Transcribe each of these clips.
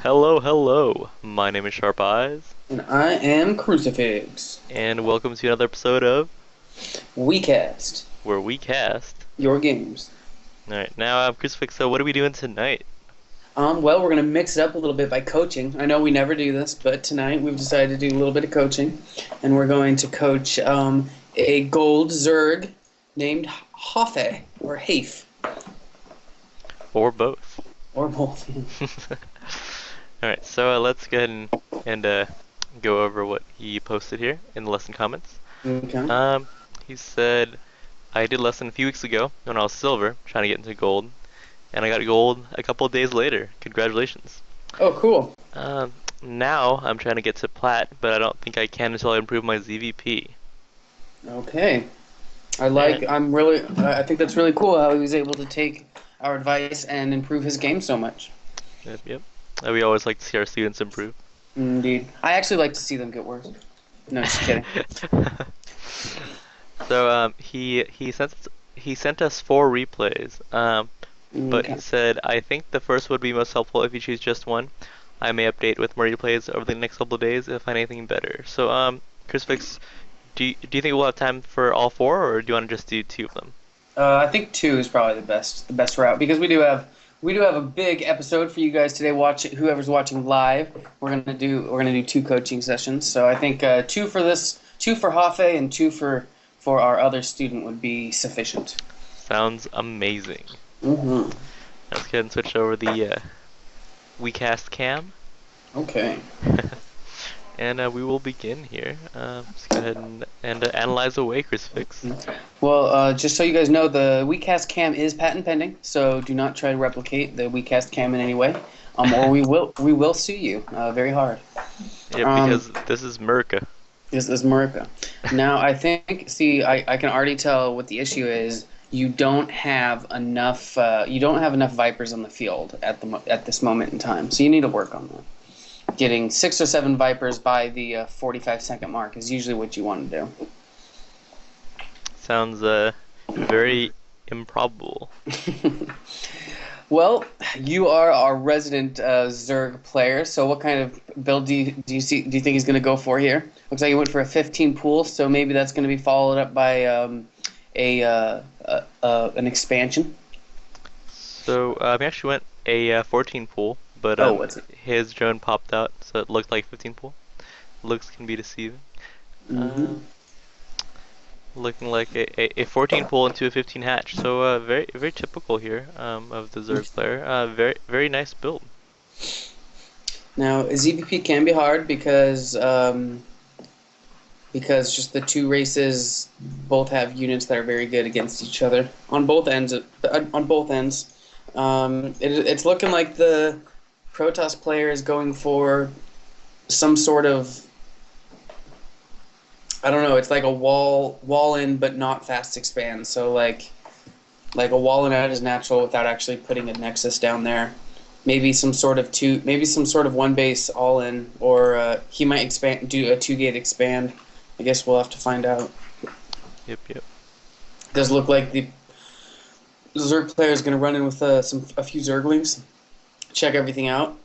Hello, hello. My name is Sharp Eyes, And I am Crucifix. and welcome to another episode of WeCast. Where We Cast. Your games. Alright, now I'm Crucifix, so what are we doing tonight? Well, we're gonna mix it up a little bit by coaching. I know we never do this, but tonight we've decided to do a little bit of coaching, and we're going to coach a gold Zerg named Hafe or Hafe Or both. or both. Alright, so let's go ahead and go over what he posted here in the lesson comments. Okay. Um, he said, I did lesson a few weeks ago when I was silver, trying to get into gold, and I got gold a couple of days later. Congratulations. Oh, cool. Now I'm trying to get to plat, but I don't think I can until I improve my ZVP. Okay. And I think that's really cool how he was able to take our advice and improve his game so much. yep, yep. We always like to see our students improve. Indeed. I actually like to see them get worse. No, just kidding. So he sent us four replays. But Okay. he said I think the first would be most helpful if you choose just one. I may update with more replays over the next couple of days if I find anything better. So Crucifix, do you think we'll have time for all four, or do you want to just do two of them? I think two is probably the best route because we do have a big episode for you guys today. Watch it, whoever's watching live. We're gonna do two coaching sessions. So I think two for Hafe, and two for our other student would be sufficient. Sounds amazing. Mm-hmm. Let's go ahead and switch over the WeCast cam. Okay. And we will begin here. Let's go ahead and analyze away Crucifix. Well, just so you guys know, the WeCast cam is patent pending, so do not try to replicate the WeCast cam in any way, or we will sue you very hard. Yeah, because this is Merca. This is Marika. Now, I think, see, I can already tell what the issue is. You don't have enough. You don't have enough Vipers on the field at this moment in time. So you need to work on that. Getting 6 or 7 Vipers by the 45-second mark is usually what you want to Sounds very improbable. do. Well, you are our resident Zerg player. So, what kind of build do you think he's going to go for here? Looks like he went for a 15 pool. So maybe that's going to be followed up by an expansion. So he actually went a 14 pool, but Oh, what's it? his drone popped out, so it looked like 15 pool. Looks can be deceiving. Mm-hmm. Um, Looking like a 14 pool into a 15 hatch. So very very typical here of the Zerg player. Very very nice build. Now, ZVP can be hard because just the two races both have units that are very good against each other on both ends. On both ends, it's looking like the Protoss player is going for some sort of, I don't know. It's like a wall in, but not fast expand. So like a wall in out is natural without actually putting a nexus down there. Maybe some sort of one base all in, or he might do a 2-gate expand. I guess we'll have to find out. Yep yep. Does look like the Zerg player is going to run in with a few Zerglings, check everything out,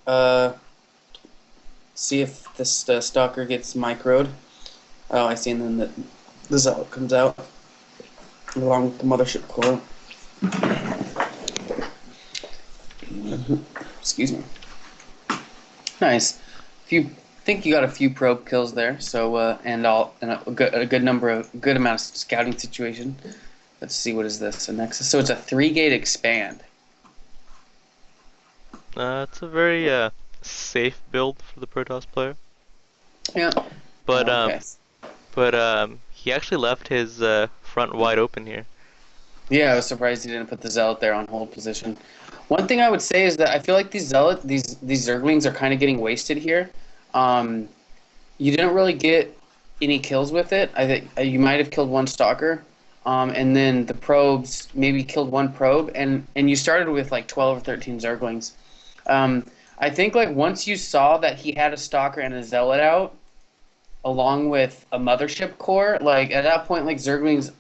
see if this stalker gets microed. Oh, I see, and then the Zealot comes out along with the mothership core. Excuse me. Nice. Few think you got a few probe kills there. So and a good amount of scouting situation. Let's see, what is this? A nexus. So it's a 3-gate expand. It's a very safe build for the Protoss player. Yeah. But Okay. he actually left his front wide open here. Yeah, I was surprised he didn't put the Zealot there on hold position. One thing I would say is that I feel like these Zerglings are kind of getting wasted here. Um, you didn't really get any kills with it. I think you might have killed one stalker, and then the probes maybe killed one probe, and you started with like 12 or 13 Zerglings. I think like once you saw that he had a stalker and a Zealot out, along with a mothership core, like at that point, like Zerglings,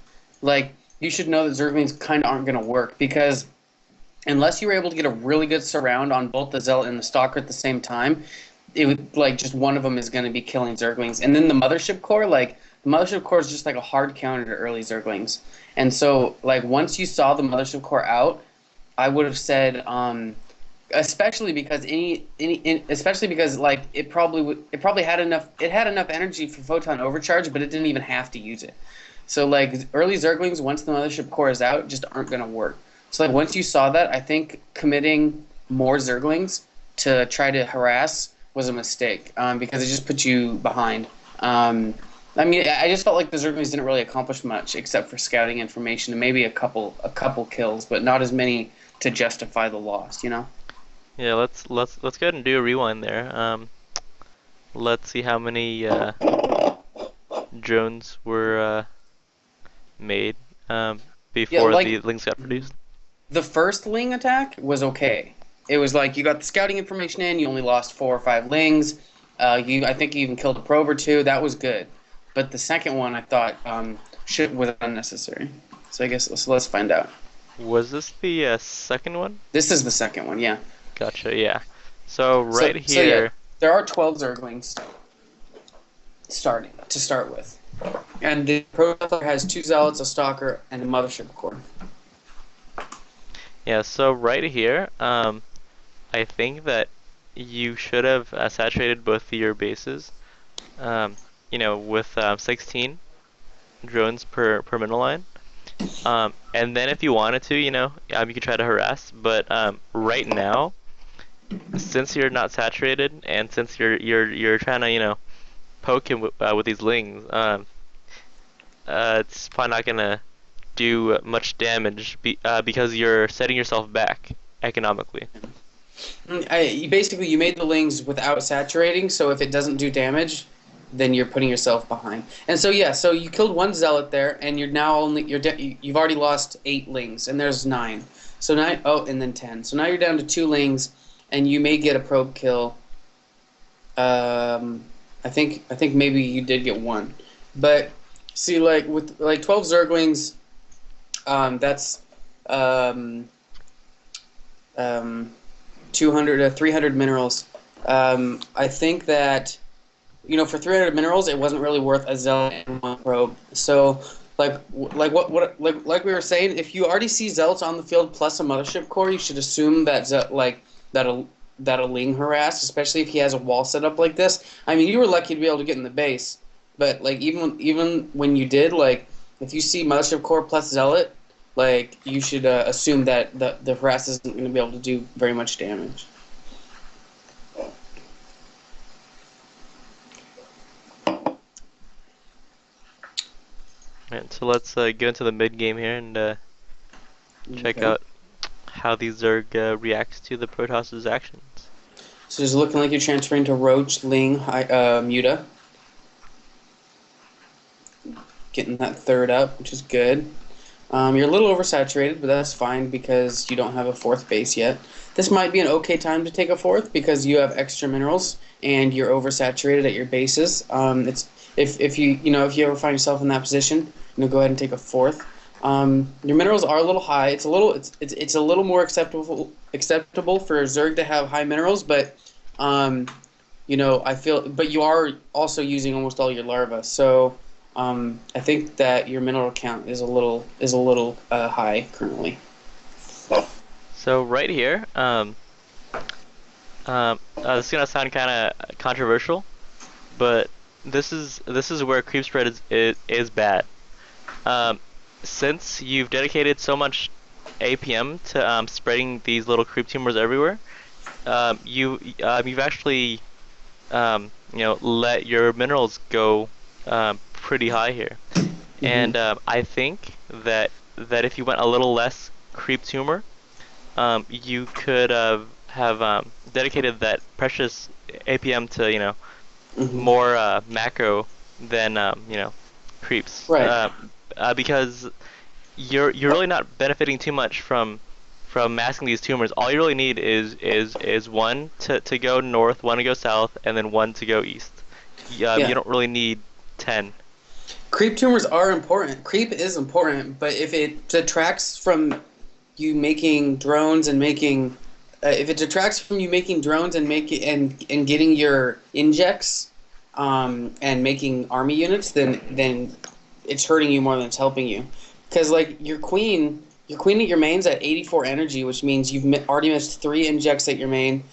like you should know that Zerglings kind of aren't going to work because unless you were able to get a really good surround on both the Zealot and the Stalker at the same time, it would like just one of them is going to be killing Zerglings. And then the Mothership Core, like the Mothership Core is just like a hard counter to early Zerglings. And so like once you saw the Mothership Core out, I would have said, especially because especially because like it probably had enough energy for Photon Overcharge, but it didn't even have to use it. So like early Zerglings, once the Mothership Core is out, just aren't going to work. So like once you saw that, I think committing more Zerglings to try to harass was a mistake, because it just put you behind. I mean, I just felt like the Zerglings didn't really accomplish much except for scouting information and maybe a couple kills, but not as many to justify the loss. You know. Yeah, let's go ahead and do a rewind there. Let's see how many drones were made Yeah, before like the links got produced. the first Ling attack was okay. It was like you got the scouting information in, you only lost 4 or 5 Lings. I think you even killed a probe or two. That was good. But the second one, I thought, shit was unnecessary. So I guess let's find out. Was this the second one? This is the second one, yeah. Gotcha, yeah. So right So yeah, here, there are 12 Zerglings starting to start with, and the Protector has 2 Zealots, a Stalker, and a Mothership Core. yeah, so right here, I think that you should have saturated both of your bases, with 16 drones per middle line. And then if you wanted to, you could try to harass, but right now, since you're not saturated and since you're trying to, poke him with these lings, it's probably not gonna do much damage because you're setting yourself back economically. Basically, you made the Lings without saturating, so if it doesn't do damage, then you're putting yourself behind. And so yeah, so you killed 1 Zealot there, and you're now you've already lost 8 Lings, and there's 9. So 9, oh, and then 10. So now you're down to 2 Lings, and you may get a probe kill. I think maybe you did get 1, but see, like with like 12 Zerglings, that's um, 200 to 300 minerals. I think that, for 300 minerals, it wasn't really worth a Zealot and 1 probe. So, like we were saying, if you already see Zealots on the field plus a Mothership Core, you should assume that that a Ling harass, especially if he has a wall set up like this. I mean, you were lucky to be able to get in the base, but like even when you did, like if you see Mothership Core plus Zealot, like you should assume that the harass isn't going to be able to do very much damage. Alright, so let's go into the mid game here and check Okay. out how the Zerg reacts to the Protoss's actions. So it's looking like you're transferring to Roach, Ling, Muta. Getting that third up, which is good. You're a little oversaturated, but that's fine because you don't have a 4th base yet. This might be an okay time to take a 4th because you have extra minerals and you're oversaturated at your bases. It's if you ever find yourself in that position, go ahead and take a 4th. Your minerals are a little high. It's a little more acceptable for Zerg to have high minerals, but but you are also using almost all your larvae, so I think that your mineral count is a little high currently. So right here, this is gonna sound kind of controversial, but this is where creep spread is bad. Since you've dedicated so much APM to spreading these little creep tumors everywhere, you've actually let your minerals go pretty high here, and I think that if you went a little less creep tumor, you could have dedicated that precious APM to Mm-hmm. more macro than creeps, Right. because you're really not benefiting too much from masking these tumors. All you really need is one to go north, one to go south, and then one to go east. Yeah. You don't really need 10. Creep tumors are important. Creep is important, but if it detracts from you making drones and making if it detracts from you making drones and making and getting your injects and making army units, then it's hurting you more than it's helping you. Because like your queen at your main's at 84 energy, which means you've already missed three injects at your main,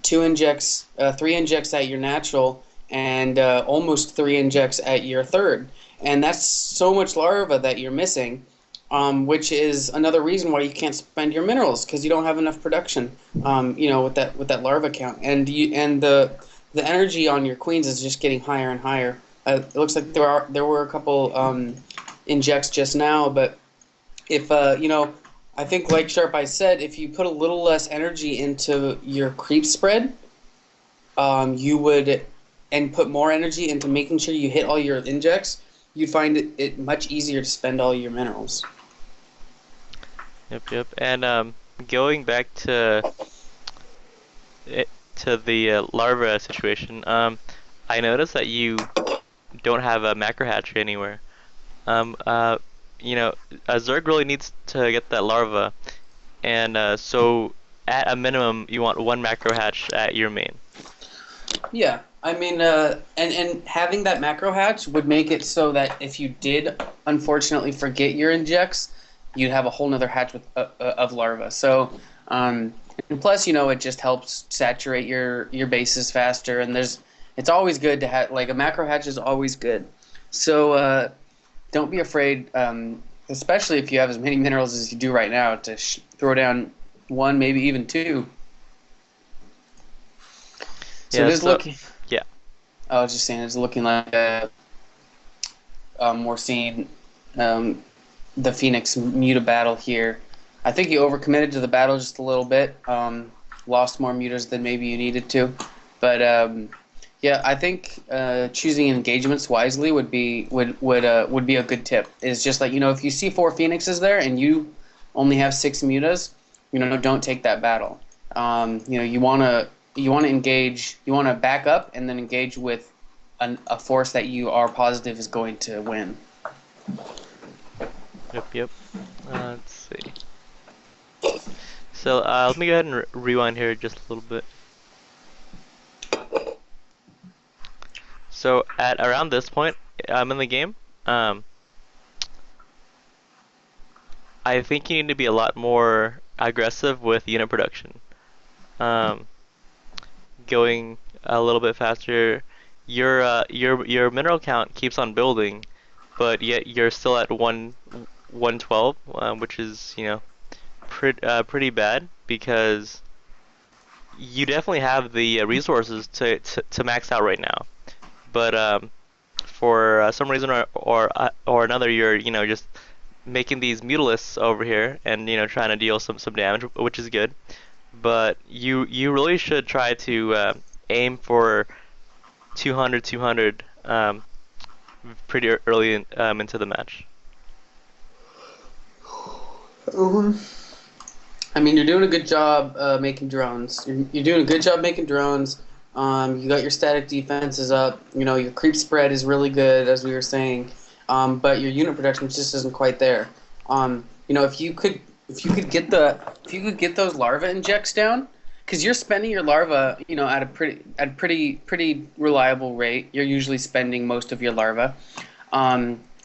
two injects, three injects at your natural, and almost three injects at your third. And that's so much larva that you're missing, which is another reason why you can't spend your minerals because you don't have enough production. With that larva count, and the energy on your queens is just getting higher and higher. It looks like there were a couple injects just now, but if I think like Sharp I said, if you put a little less energy into your creep spread, you would and put more energy into making sure you hit all your injects, you'd find it much easier to spend all your minerals. Yep, yep. And going back to the larva situation, I noticed that you don't have a macro hatchery anywhere. Um, uh, a Zerg really needs to get that larva, and so at a minimum, you want one macro hatch at your main. Yeah, I mean, and having that macro hatch would make it so that if you did unfortunately forget your injects, you'd have a whole nother hatch of larvae. So, and plus, it just helps saturate your bases faster. And it's always good to have like a macro hatch is always good. So, don't be afraid, especially if you have as many minerals as you do right now, to throw down one, maybe even two. So it Yeah. is So looking. yeah. I was just saying, it's looking like we're seeing the Phoenix muta battle here. I think you overcommitted to the battle just a little bit. Lost more mutas than maybe you needed to, but yeah, I think choosing engagements wisely would be a good tip. It's just like if you see four Phoenixes there and you only have six mutas, don't take that battle. You want to engage. You want to back up and then engage with a force that you are positive is going to win. Yep, yep. Let's see. So let me go ahead and rewind here just a little bit. So at around this point, in the game, um, I think you need to be a lot more aggressive with unit production. Um, Going a little bit faster. Your mineral count keeps on building, but yet you're still at 112, which is pretty bad because you definitely have the resources to max out right now. But for some reason or another, you're just making these mutalisks over here and trying to deal some damage, which is good. But you really should try to aim for 200 pretty early into the match. I mean, you're doing a good job making drones. You're doing a good job making drones. You got your static defenses up. Your creep spread is really good, as we were saying. But your unit production just isn't quite there. If you could get those larva injects down, because you're spending your larva, at a pretty reliable rate. You're usually spending most of your larva,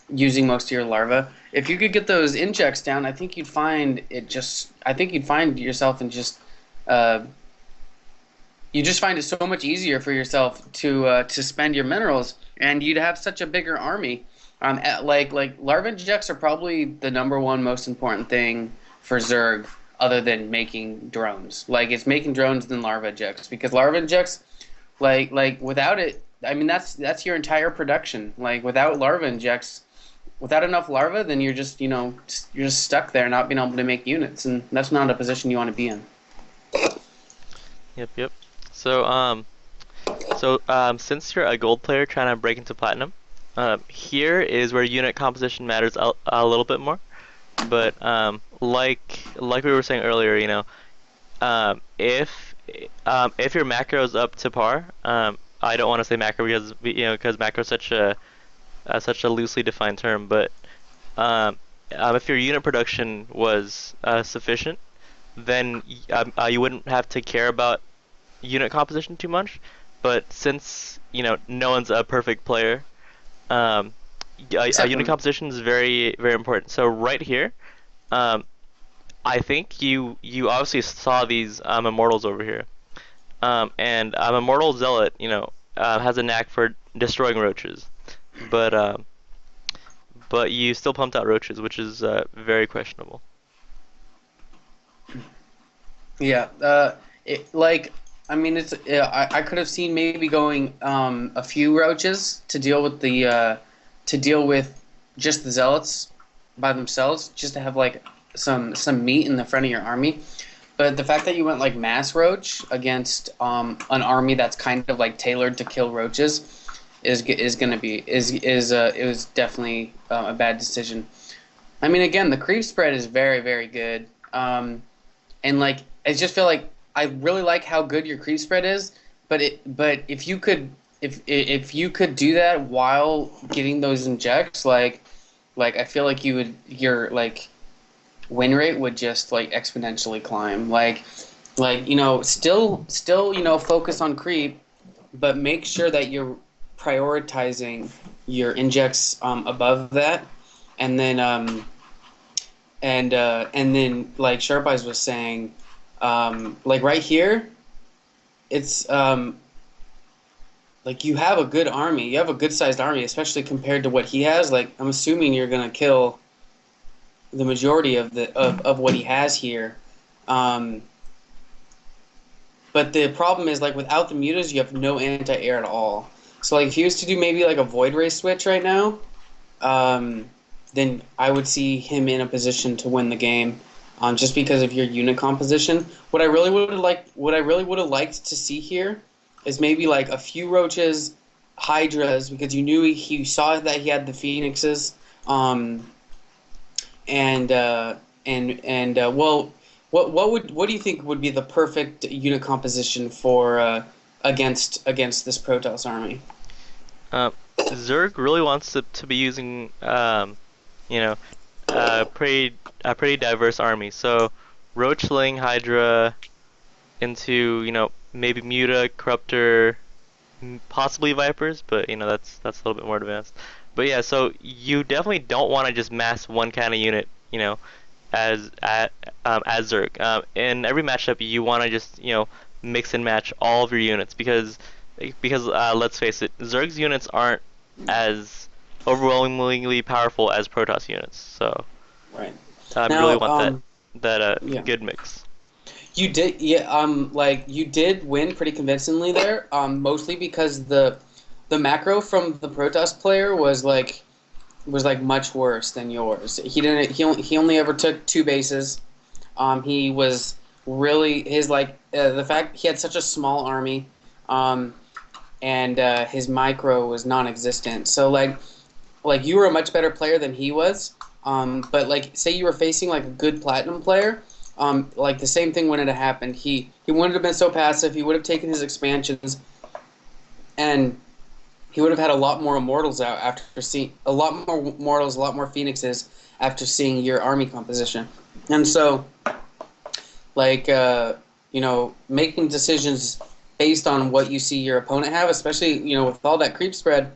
using most of your larva. If you could get those injects down, I think you'd find yourself in just uh, you just find it so much easier for yourself to spend your minerals, and you'd have such a bigger army. Like larva injects are probably the number one most important thing for Zerg, other than making drones. Like it's making drones than larva injects, because larva injects, like without it, I mean that's your entire production. Like without larva injects, without enough larva, then you're just stuck there, not being able to make units, and that's not a position you want to be in. Yep, yep. So since you're a gold player trying to break into platinum, here is where unit composition matters a little bit more. But like we were saying earlier, if your macro is up to par, I don't want to say macro because macro is such a loosely defined term, but if your unit production was sufficient, then you wouldn't have to care about unit composition too much. But since no one's a perfect player, um, Except for unit me. composition is very very important. So right here, um, I think you obviously saw these immortals over here, and immortal zealot, has a knack for destroying roaches, but you still pumped out roaches, which is very questionable. Yeah, I mean, it's I could have seen maybe going a few roaches to deal with to deal with just the zealots by themselves, just to have like some meat in the front of your army. But the fact that you went like mass roach against an army that's kind of like tailored to kill roaches is gonna be is it was definitely a bad decision. I mean, again, the creep spread is very good. And like I just feel like I really like how good your creep spread is, but if you could if you could do that while getting those injects, like I feel like your like win rate would just like exponentially climb. Like still focus on creep, but make sure that you're prioritizing your injects above that, and then and then like Sharp Eyes was saying, like right here, it's like you have a good army. You have a good sized army, especially compared to what he has. Like I'm assuming you're gonna kill the majority of of what he has here. Um, but the problem is like without the mutas, you have no anti-air at all. So like if he was to do maybe like a void ray switch right now, um, then I would see him in a position to win the game, just because of your unit composition. What I really would have liked to see here, is maybe like a few roaches, hydras, because you knew he saw that he had the phoenixes, um, and well, what do you think would be the perfect unit composition for against this Protoss army? Uh, Zerg really wants to be using you know, pretty diverse army. So Roachling, Hydra into maybe Muta, Corruptor, possibly Vipers, but that's a little bit more advanced. But yeah, so you definitely don't want to just mass one kind of unit, as as Zerg. In every matchup, you want to just mix and match all of your units because let's face it, Zerg's units aren't as overwhelmingly powerful as Protoss units. So Right you really now, want that yeah. good mix. You did, yeah. Like you did win pretty convincingly there. Mostly because the macro from the Protoss player was like much worse than yours. He didn't. He only ever took two bases. He was really his like the fact he had such a small army, um, and his micro was non-existent. So like you were a much better player than he was. But like say you were facing like a good platinum player, like the same thing wouldn't have happened. He wouldn't have been so passive. He would have taken his expansions, and he would have had a lot more immortals out after seeing a lot more mortals, a lot more phoenixes after seeing your army composition. And so like making decisions based on what you see your opponent have, especially with all that creep spread.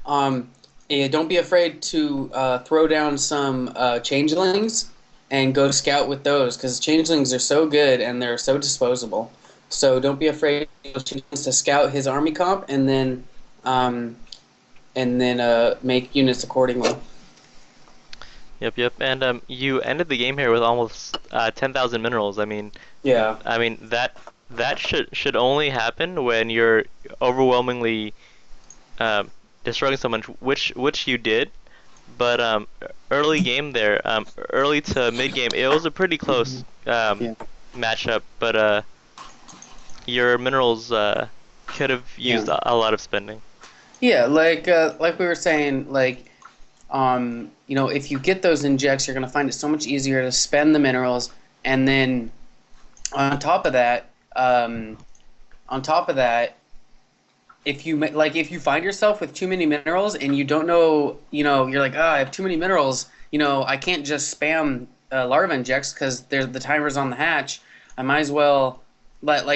Um, don't be afraid to throw down some changelings and go scout with those because changelings are so good and they're so disposable. So don't be afraid to scout his army comp um, and then make units accordingly. Yep, yep. And you ended the game here with almost 10,000 minerals. Yeah. I mean that should only happen when you're overwhelmingly um, destroying someone, which you did. But early game there, early to mid game, it was a pretty Hmm. close Yeah. matchup. But your minerals could have Yeah. used a lot of spending. Yeah. Like we were saying, like if you get those injects, you're gonna find it so much easier to spend the minerals, and then on top of that, on top of that, if you find yourself with too many minerals and you don't know, you're like, I have too many minerals, I can't just spam larva injects because there's the timer's on the hatch. I might as well let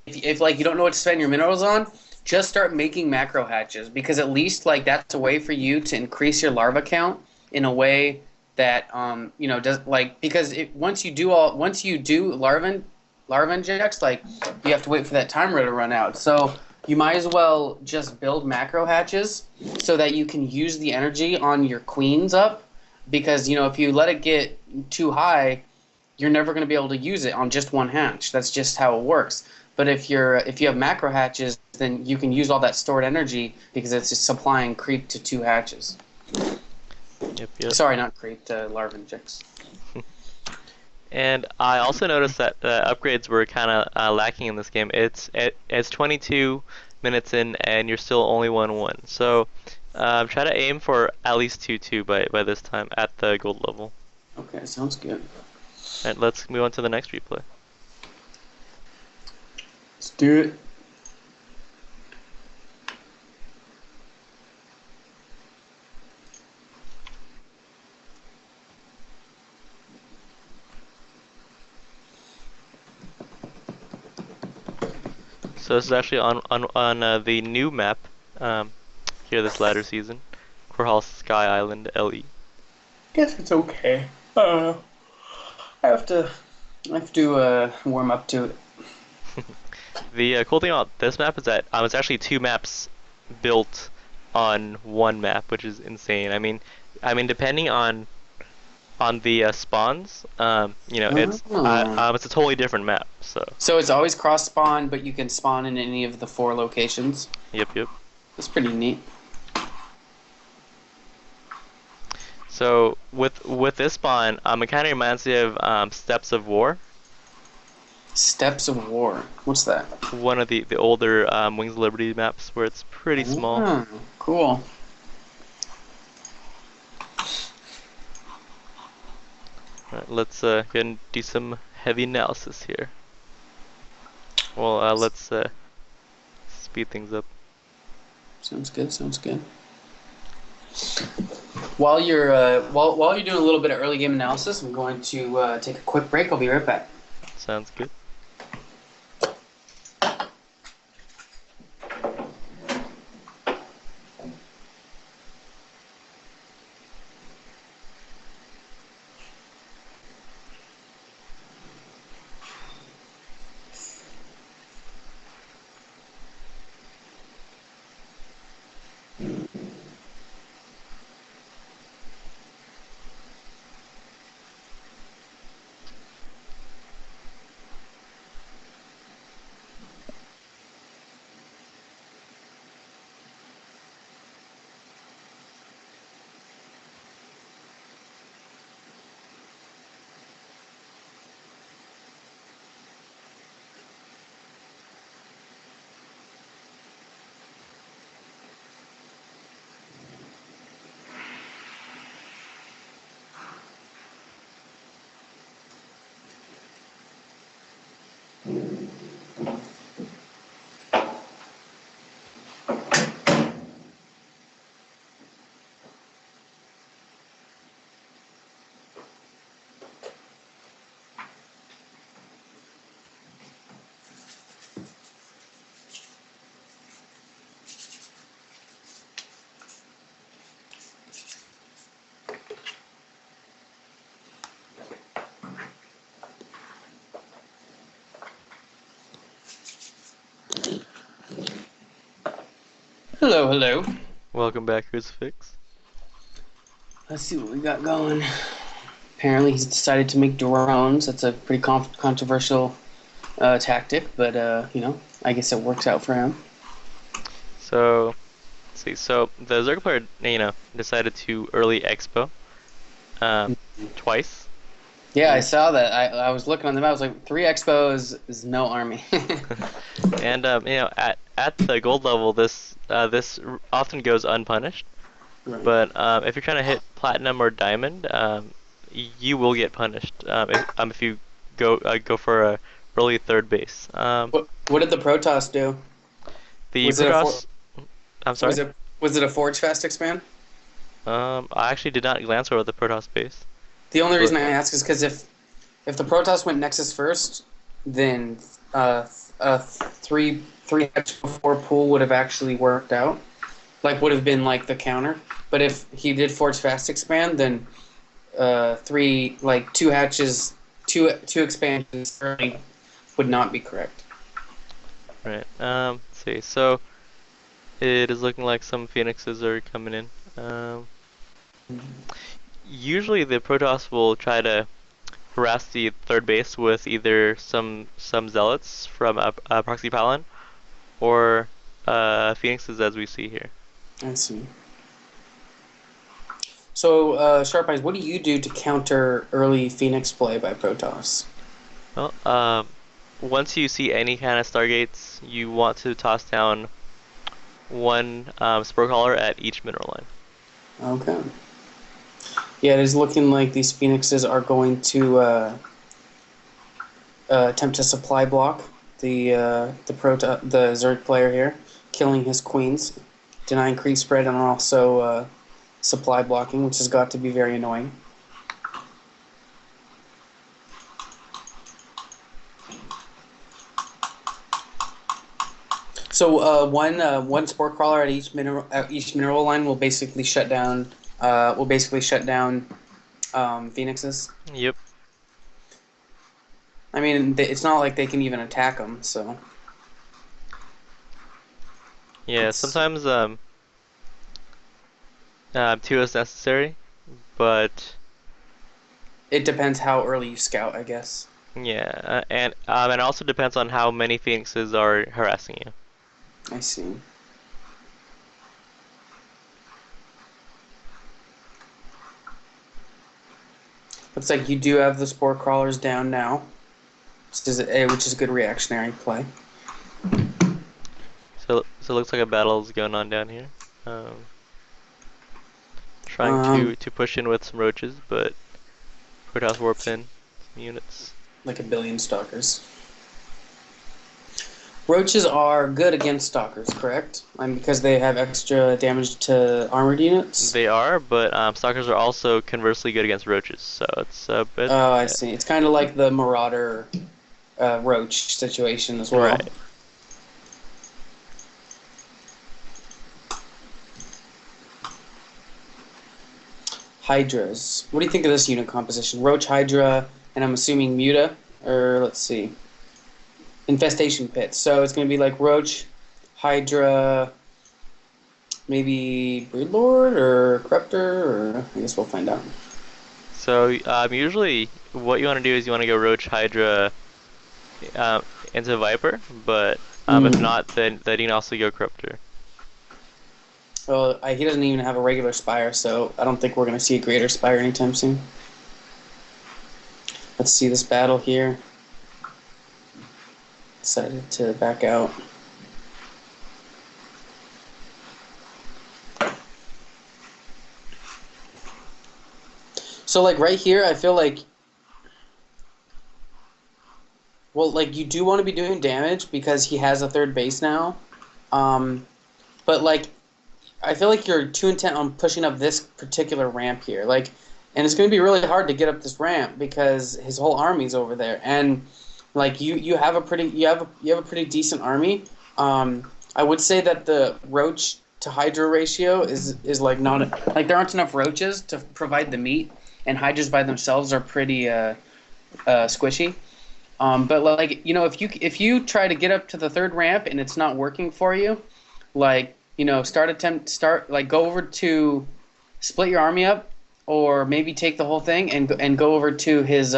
if like you don't know what to spend your minerals on, just start making macro hatches because at least like that's a way for you to increase your larva count in a way that does like because once you do larva injects like you have to wait for that timer to run out. So you might as well just build macro hatches so that you can use the energy on your queens up because if you let it get too high, you're never going to be able to use it on just one hatch. That's just how it works. But if you have macro hatches, then you can use all that stored energy because it's just supplying creep to 2 hatches. Yep, yep. Sorry, not creep, larva injects. And I also noticed that upgrades were kind of lacking in this game. It's 22 minutes in, and you're still only 1-1. So try to aim for at least 2-2 by this time at the gold level. Okay, sounds good. Alright, let's move on to the next replay. Let's do it. So this is actually on the new map here this latter season, Korhal Sky Island LE. Guess it's okay. I have to warm up to it. The cool thing about this map is that it's actually 2 maps built on 1 map, which is insane. I mean, depending on the spawns, it's a totally different map. So it's always cross spawn, but you can spawn in any of the 4 locations. Yep. That's pretty neat. So with this spawn, it kind of reminds me of Steps of War. Steps of War. What's that? One of the older Wings of Liberty maps where it's pretty small. Oh, cool. Alright, let's go ahead and do some heavy analysis here. Well, let's speed things up. Sounds good. While you're doing a little bit of early game analysis, I'm going to take a quick break. I'll be right back. Sounds good. Hello. Welcome back, Crucifix. Let's see what we got going. Apparently, he's decided to make drones. That's a pretty controversial tactic, but I guess it works out for him. So, let's see. So the Zerg player, decided to early expo twice. Yeah, I saw that. I was looking on the map. I was like, 3 expos is no army. And at the gold level, this often goes unpunished. Right. But if you're trying to hit platinum or diamond, you will get punished if you go for a early third base. What did the Protoss do? The Was it a Protoss. I'm sorry. Was it a Forge Fast expand? I actually did not glance over the Protoss base, The only but reason I ask is because if the Protoss went Nexus first, then three hatch before pool would have actually worked out, like would have been like the counter. But if he did Forge Fast expand, then three like two hatches, two expansions early would not be correct. right. Let's see. So it is looking like some Phoenixes are coming in. Usually the Protoss will try to harass the third base with either some zealots from a proxy pylon or Phoenixes as we see here. I see. So, Sharp Eyes, what do you do to counter early Phoenix play by Protoss? Well, once you see any kind of Stargates, you want to toss down one Spur Caller at each mineral line. Okay. Yeah, it is looking like these Phoenixes are going to attempt to supply block the Zerg player here, killing his queens, denying creep spread, and also supply blocking, which has got to be very annoying. So one spore crawler at each mineral line will basically shut down Phoenixes. Yep. I mean, it's not like they can even attack them, so Yeah, it's sometimes two is necessary, but it depends how early you scout, I guess. yeah, and it also depends on how many Phoenixes are harassing you. I see. Looks like you do have the spore crawlers down now, which is a good reactionary play. So it looks like a battle is going on down here. Um, Trying Um, to push in with some roaches, but Protoss warps in some units. like a billion stalkers. Roaches are good against stalkers, correct? Because they have extra damage to armored units. They are, but stalkers are also conversely good against roaches, so it's a bit Oh, I see. It's kind of like the Marauder roach situation as well. right. Hydras. What do you think of this unit composition? Roach, Hydra, and I'm assuming Muta, or let's see, Infestation Pits. So it's going to be like Roach, Hydra, maybe Broodlord or Corruptor, or I guess we'll find out. So usually what you want to do is you want to go Roach, Hydra, um, into Viper, but if Mm. not, then you can also go Corruptor. Well, he doesn't even have a regular Spire, so I don't think we're going to see a Greater Spire anytime soon. Let's see this battle here. Decided to back out. So, like, right here, I feel like, well, like, you do want to be doing damage because he has a third base now. But, like, I feel like you're too intent on pushing up this particular ramp here. Like, and it's going to be really hard to get up this ramp because his whole army's over there. And, like, you have a pretty decent army. I would say that the roach to hydra ratio is like not like there aren't enough roaches to provide the meat, and hydras by themselves are pretty squishy. But like if you try to get up to the third ramp and it's not working for you, like start like go over to split your army up, or maybe take the whole thing and go over to his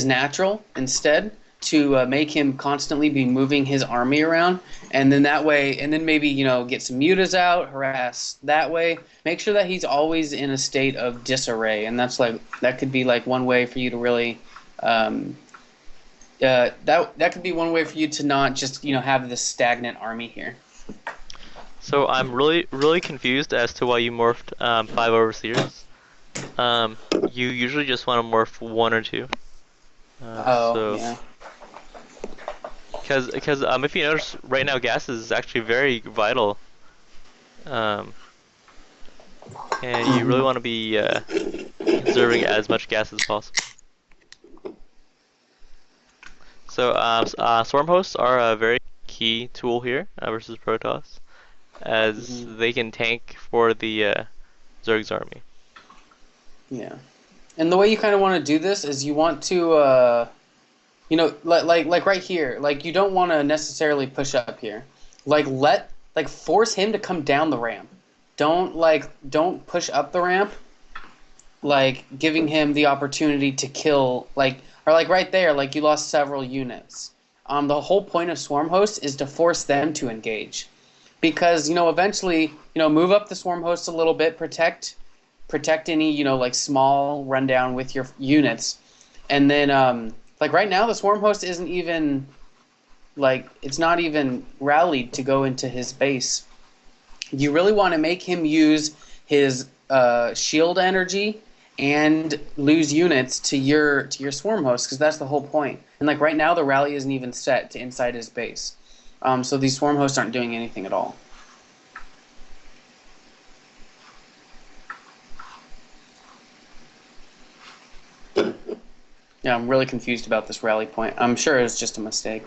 natural instead to make him constantly be moving his army around, and then that way, and then maybe get some mutas out, harass that way. Make sure that he's always in a state of disarray, and that could be like one way for you to really that could be one way for you to not just have this stagnant army here. So I'm really confused as to why you morphed 5 overseers. You usually just want to morph one or two. Oh So yeah. because if you notice right now gas is actually very vital. Um, and you really Mhm. want to be conserving as much gas as possible. So, swarm hosts are a very key tool here versus Protoss, as Mhm. they can tank for the Zerg's army. Yeah. And the way you kind of want to do this is you want to, like right here, like you don't want to necessarily push up here. Force him to come down the ramp. Don't push up the ramp, like giving him the opportunity to kill, or like right there, like you lost several units. The whole point of swarm hosts is to force them to engage, because eventually move up the swarm hosts a little bit, protect any like small rundown with your units, and then like right now the swarm host isn't even like it's not even rallied to go into his base. You really want to make him use his shield energy and lose units to your swarm host, because that's the whole point. And like right now the rally isn't even set to inside his base, so these swarm hosts aren't doing anything at all. Yeah, I'm really confused about this rally point. I'm sure it's just a mistake.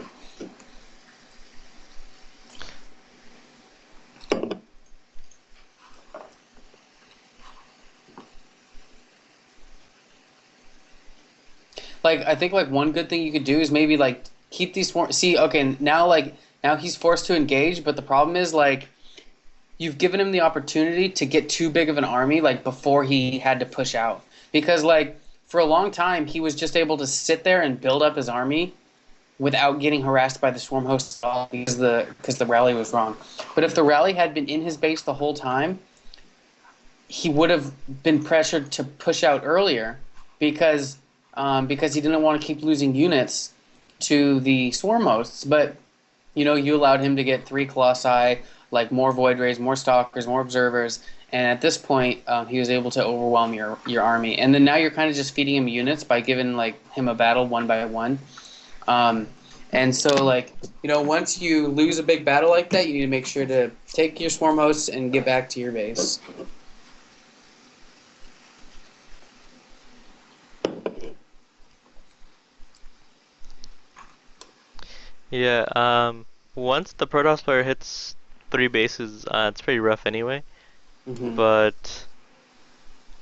Like I think like one good thing you could do is maybe like keep these see, okay, now he's forced to engage, but the problem is like you've given him the opportunity to get too big of an army like before he had to push out, because like for a long time he was just able to sit there and build up his army without getting harassed by the swarm host at all, because the rally was wrong. But if the rally had been in his base the whole time, he would have been pressured to push out earlier, because he didn't want to keep losing units to the swarm hosts. But you allowed him to get 3 colossi, like more void rays, more stalkers, more observers, and at this point, he was able to overwhelm your army. And then now you're kind of just feeding him units by giving like him a battle one by one. Um, and so like once you lose a big battle like that, you need to make sure to take your swarm hosts and get back to your base. Yeah, once the Protoss player hits 3 bases, it's pretty rough anyway. Mm-hmm. But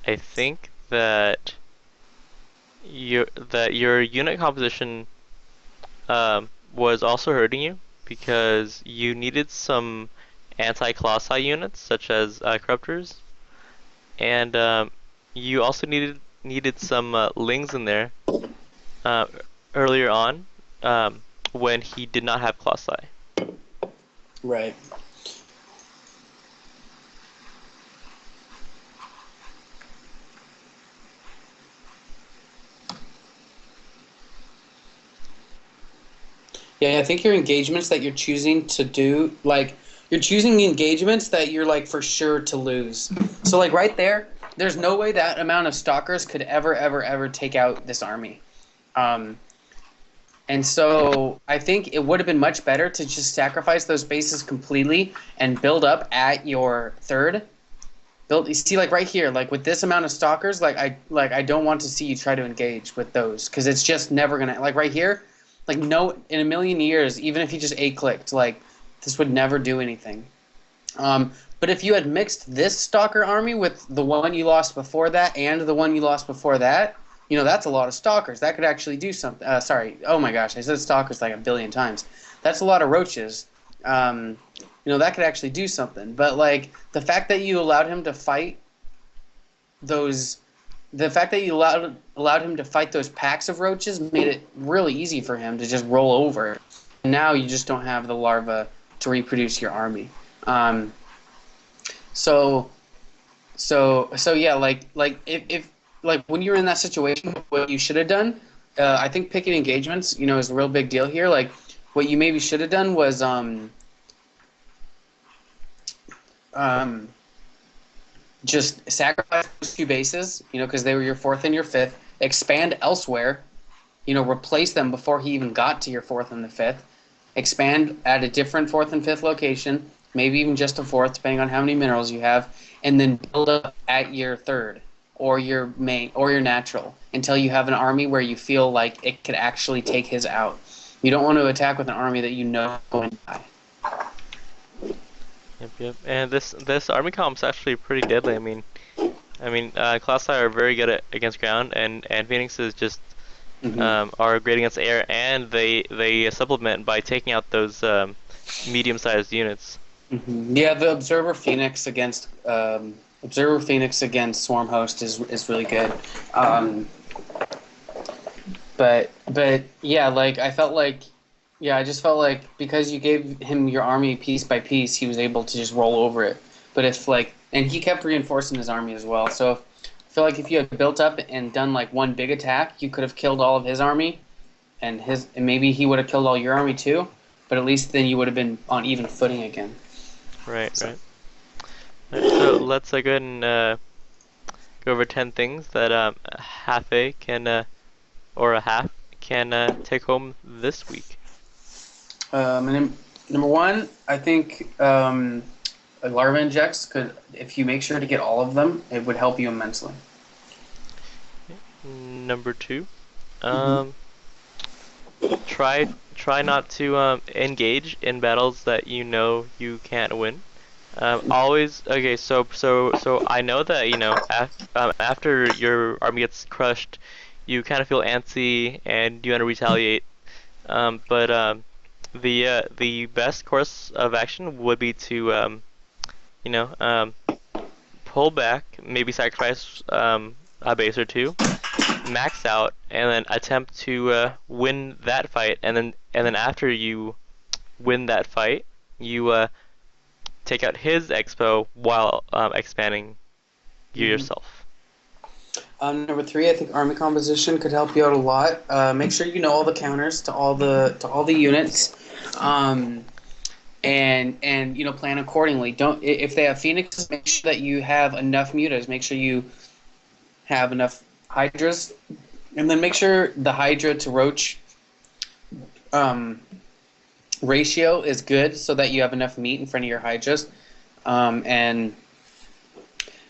I think that your unit composition was also hurting you because you needed some anti-colossi units such as corruptors, and you also needed some lings in there uh, earlier on when he did not have colossi. Right. Yeah, I think your engagements that you're choosing to do, like, you're choosing engagements that you're, like, for sure to lose. So, like, right there, there's no way that amount of stalkers could ever, ever, ever take out this army. Um, and so I think it would have been much better to just sacrifice those bases completely and build up at your third. You see, like, right here, like, with this amount of stalkers, I don't want to see you try to engage with those, because it's just never going to, like, right here, like, no, in a million years, even if you just A-clicked, like, this would never do anything. But if you had mixed this stalker army with the one you lost before that and the one you lost before that, that's a lot of stalkers. That could actually do something. Sorry, oh my gosh, I said stalkers like a billion times. That's a lot of roaches. Um, that could actually do something. But, like, the fact that you allowed him to fight those the fact that you allowed him to fight those packs of roaches made it really easy for him to just roll over. And now you just don't have the larva to reproduce your army. Um, so so yeah, like if like when you're in that situation, what you should have done, I think picking engagements, is a real big deal here. Like what you maybe should have done was um, just sacrifice those 2 bases, because they were your fourth and your fifth. Expand elsewhere, replace them before he even got to your fourth and the fifth. Expand at a different fourth and fifth location, maybe even just a fourth, depending on how many minerals you have, and then build up at your third or your main or your natural until you have an army where you feel like it could actually take his out. You don't want to attack with an army that you know is going to die. Yep, yep. And this army comp's actually pretty deadly. Class I are very good against ground, and Phoenix is just Mm-hmm. are great against air, and they supplement by taking out those medium-sized units. Mm-hmm. Yeah, the Observer Phoenix against Swarm Host is really good. Um, but yeah, like I just felt like because you gave him your army piece by piece, he was able to just roll over it. But if like, and he kept reinforcing his army as well. So I feel like if you had built up and done like one big attack, you could have killed all of his army, and maybe he would have killed all your army too. But at least then you would have been on even footing again. Right, So right. Alright, so let's go ahead and go over 10 things that Hafe can or a half can take home this week. and number one, I think larva injects could, if you make sure to get all of them, it would help you immensely. Number two, Mm-hmm. um, try not to engage in battles that you know you can't win. Always okay. So I know that after your army gets crushed, you kind of feel antsy and you want to retaliate. But the best course of action would be to you know um, pull back, maybe sacrifice a base or two, max out, and then attempt to win that fight. And then after you win that fight, you take out his expo while expanding you Mm-hmm. yourself. Number three, I think army composition could help you out a lot. Make sure you know all the counters to all the units, um, and plan accordingly. Don't if they have phoenixes, make sure that you have enough mutas. Make sure you have enough hydras, and then make sure the hydra to roach um, ratio is good, so that you have enough meat in front of your hydras. And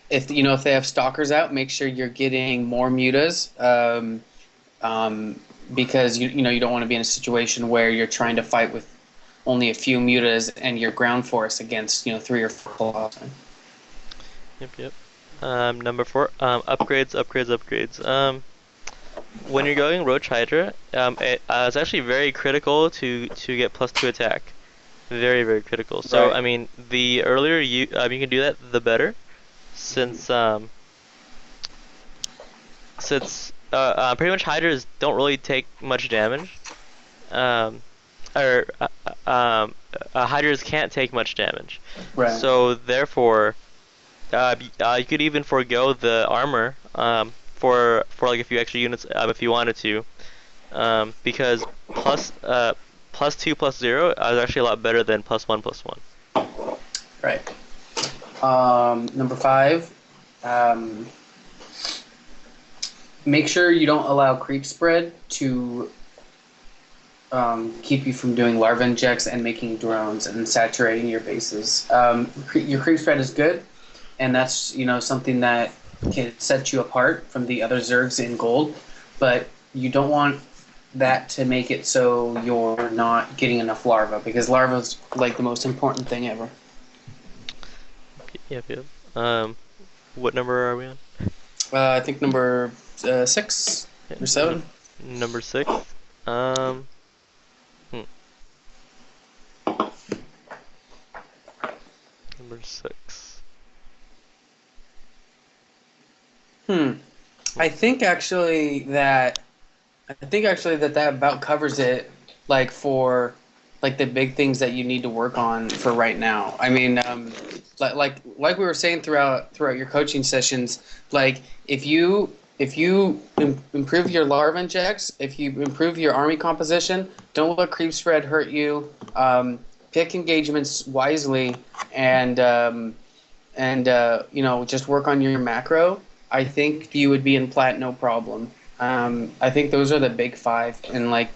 if they have stalkers out, make sure you're getting more mutas. Because you don't want to be in a situation where you're trying to fight with only a few mutas and your ground force against 3 or 4 colossi. Yep, yep. Number four, upgrades. When you're going Roach Hydra, it's actually very critical to get +2 attack. Very, very critical. So Right. I mean, the earlier you can do that, the better. Since pretty much Hydras don't really take much damage. Um, or Hydras can't take much damage. Right. So therefore, you could even forego the armor for like a few extra units if you wanted to, because +2 +0 is actually a lot better than +1 +1. Right. Number five. Um, Make sure you don't allow creep spread to keep you from doing larva injects and making drones and saturating your bases. Your creep spread is good, and that's something that can set you apart from the other Zergs in gold, but you don't want that to make it so you're not getting enough larva, because larva is like the most important thing ever. Yep, yep. What number are we on? I think number 6 Yeah, or 7. number 6. Um, hmm, number 6. Hmm. I think actually that that about covers it, like for like the big things that you need to work on for right now. I mean, like we were saying throughout your coaching sessions, like if you improve your larva injects, if you improve your army composition, don't let creep spread hurt you. Pick engagements wisely, and just work on your macro. I think you would be in plat no problem. I think those are the big five, and I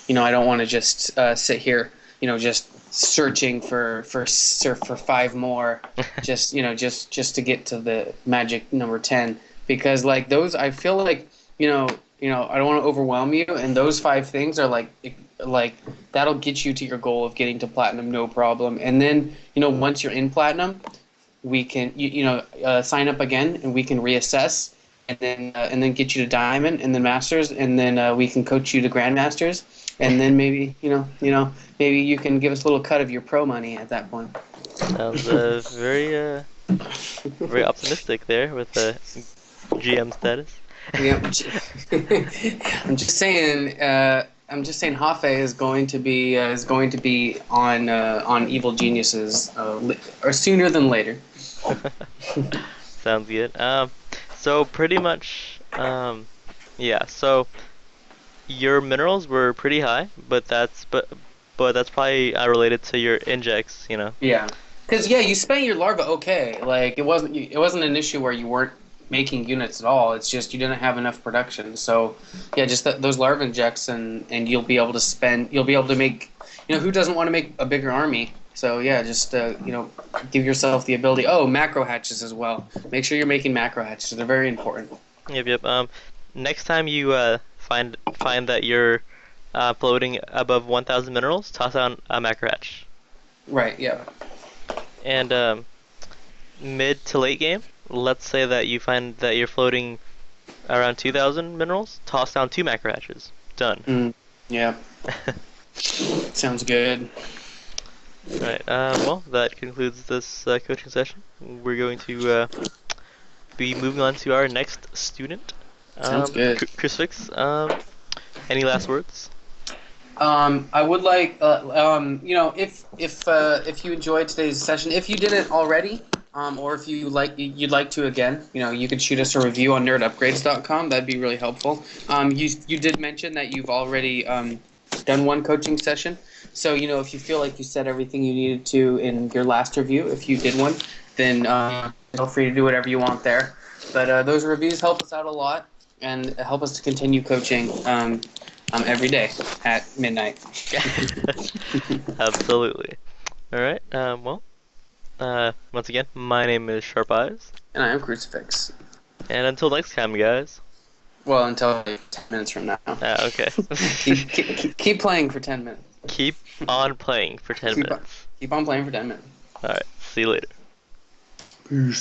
don't want to just sit here, just searching for 5 more, just just to get to the magic number 10. Because like those, I feel like I don't want to overwhelm you, and those 5 things are like that'll get you to your goal of getting to platinum, no problem. And then once you're in platinum, we can sign up again, and we can reassess, and then get you to diamond, and then masters, and then we can coach you to grandmasters, and then maybe maybe you can give us a little cut of your pro money at that point. Sounds very optimistic there with the GM status. Yeah. I'm just saying. Hafe is going to be on Evil Geniuses or sooner than later. Sounds good. So pretty much, yeah. So your minerals were pretty high, but that's probably related to your injects, you know. Yeah, because you spent your larva okay. Like it wasn't an issue where you weren't making units at all. It's just you didn't have enough production. So yeah, just those larva injects, and you'll be able to make. Who doesn't want to make a bigger army? So yeah, just give yourself the ability. Oh, macro hatches as well. Make sure you're making macro hatches. They're very important. Yep. Next time you find that you're floating above 1,000 minerals, toss on a macro hatch. Right. Yeah. And mid to late game, let's say that you find that you're floating around 2,000 minerals, toss down 2 macro hatches. Done. Yeah. Sounds good. Alright, well, that concludes this coaching session. We're going to be moving on to our next student. Sounds good. Crucifix, any last words? I would like, if you enjoyed today's session, if you didn't already, or if you'd like to again, you could shoot us a review on nerdupgrades.com. That'd be really helpful. You did mention that you've already done one coaching session. So, if you feel like you said everything you needed to in your last review, if you did one, then feel free to do whatever you want there. But those reviews help us out a lot and help us to continue coaching every day at midnight. Absolutely. Alright, once again, my name is Sharp Eyes. And I am Crucifix. And until next time, guys. Well, until 10 minutes from now. Okay. keep playing for 10 minutes. Keep on playing for 10 minutes. Keep on playing for 10 minutes. Alright, see you later. Peace.